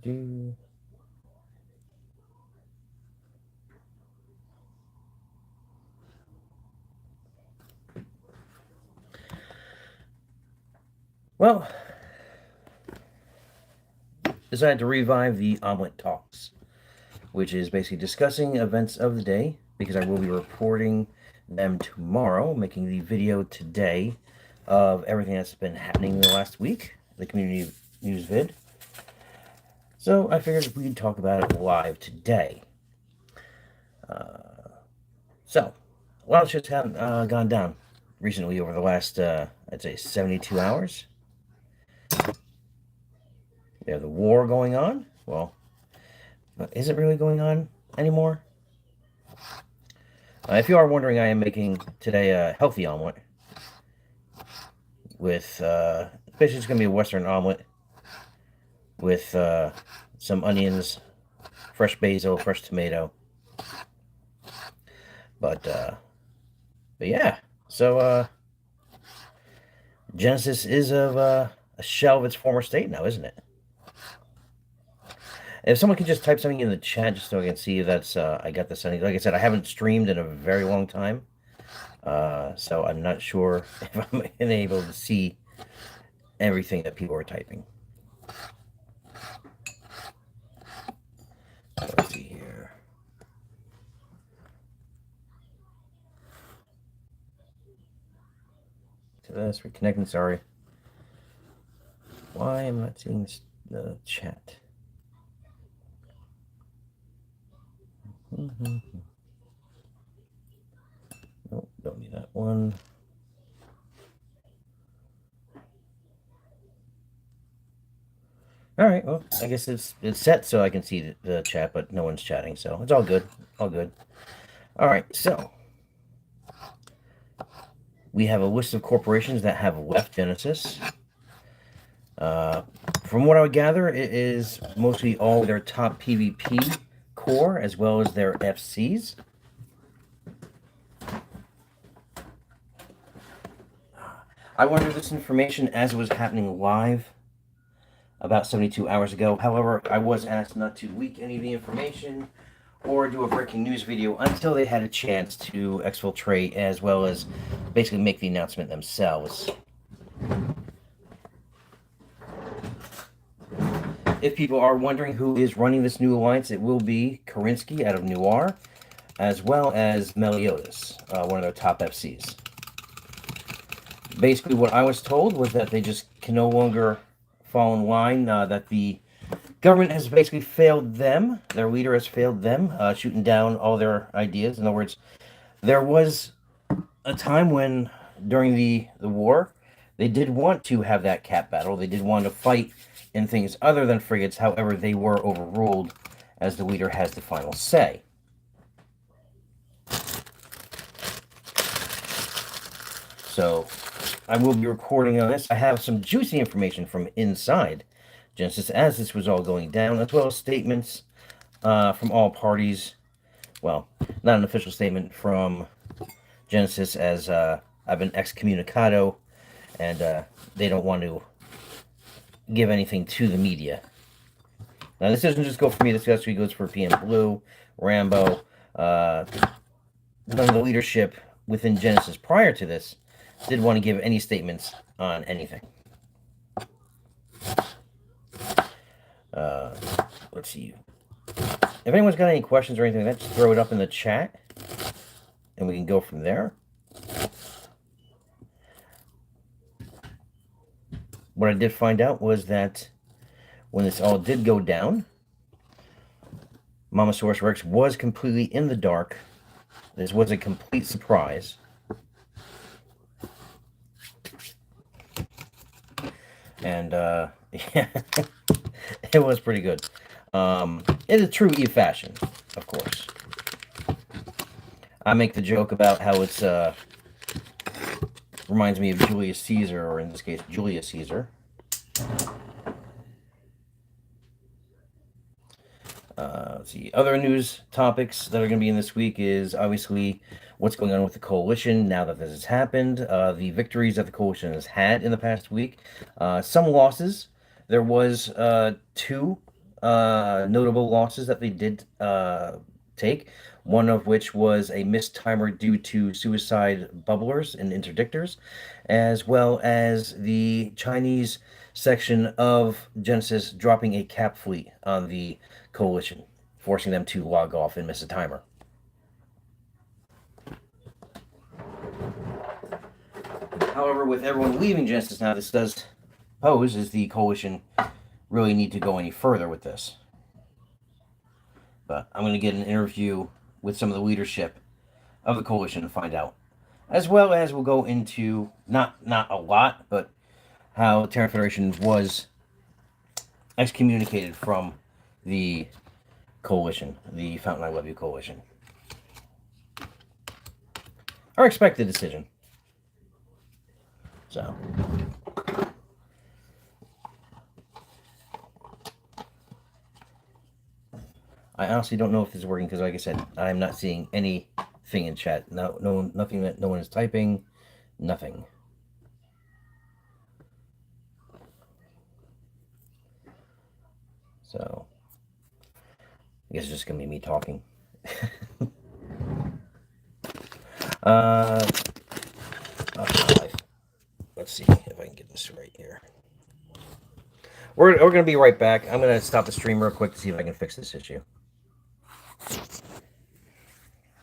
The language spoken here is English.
do. Well, decided to revive the Omelet Talks, which is basically discussing events of the day because I will be reporting them tomorrow, making the video today of everything that's been happening in the last week, the community news vid. So I figured we'd talk about it live today. So, a lot of shit's gone down recently over the last, I'd say, 72 hours. We have the war going on. Well, is it really going on anymore? If you are wondering, I am making today a healthy omelet with, basically it's going to be a Western omelet with some onions, fresh basil, fresh tomato. But yeah, so Genesis is of a shell of its former state now, isn't it? If someone could just type something in the chat just so I can see that's I got this. Like I said, I haven't streamed in a very long time, so I'm not sure if I'm able to see everything that people are typing. So let's see here. To this, reconnecting. Sorry. Why am I not seeing the chat? Nope, don't need that one. All right, well, I guess it's set so I can see the chat, but no one's chatting, so it's all good. All good. All right, so we have a list of corporations that have left Genesis. From what I would gather, it is mostly all their top PvP core as well as their FCs. I wondered this information as it was happening live about 72 hours ago. However, I was asked not to leak any of the information or do a breaking news video until they had a chance to exfiltrate as well as basically make the announcement themselves. If people are wondering who is running this new alliance, it will be Karinsky out of Noir, as well as Meliodas, one of their top FCs. Basically, what I was told was that they just can no longer fall in line, that the government has basically failed them, their leader has failed them, shooting down all their ideas. In other words, there was a time when, during the war, they did want to have that cap battle, they did want to fight in things other than frigates. However, they were overruled as the leader has the final say. So I will be recording on this. I have some juicy information from inside Genesis as this was all going down, as well as statements from all parties. Well, not an official statement from Genesis, as I've been excommunicado, and they don't want to give anything to the media. Now, this doesn't just go for me. This actually goes for PM Blue, Rambo. None of the leadership within Genesis prior to this did want to give any statements on anything. Let's see. If anyone's got any questions or anything like that, just throw it up in the chat, and we can go from there. What I did find out was that when this all did go down, Mama Source Rex was completely in the dark. This was a complete surprise. And, yeah, it was pretty good. In a true Eve fashion, of course. I make the joke about how it's, reminds me of Julius Caesar, or in this case, Julius Caesar. Let's see. Other news topics that are going to be in this week is obviously what's going on with the coalition now that this has happened. The victories that the coalition has had in the past week. Some losses. There was 2 notable losses that they did take, one of which was a missed timer due to suicide bubblers and interdictors, as well as the Chinese section of Genesis dropping a cap fleet on the coalition, forcing them to log off and miss a timer. However, with everyone leaving Genesis now, this does pose is the coalition really need to go any further with this. But I'm going to get an interview with some of the leadership of the coalition to find out, as well as we'll go into not a lot, but how Terran Federation was excommunicated from the coalition, the Fountain I Love You coalition. Our expected decision. So. I honestly don't know if this is working because, like I said, I'm not seeing anything in chat. Nothing that no one is typing. Nothing. So, I guess it's just gonna be me talking. Let's see if I can get this right here. We're gonna be right back. I'm gonna stop the stream real quick to see if I can fix this issue.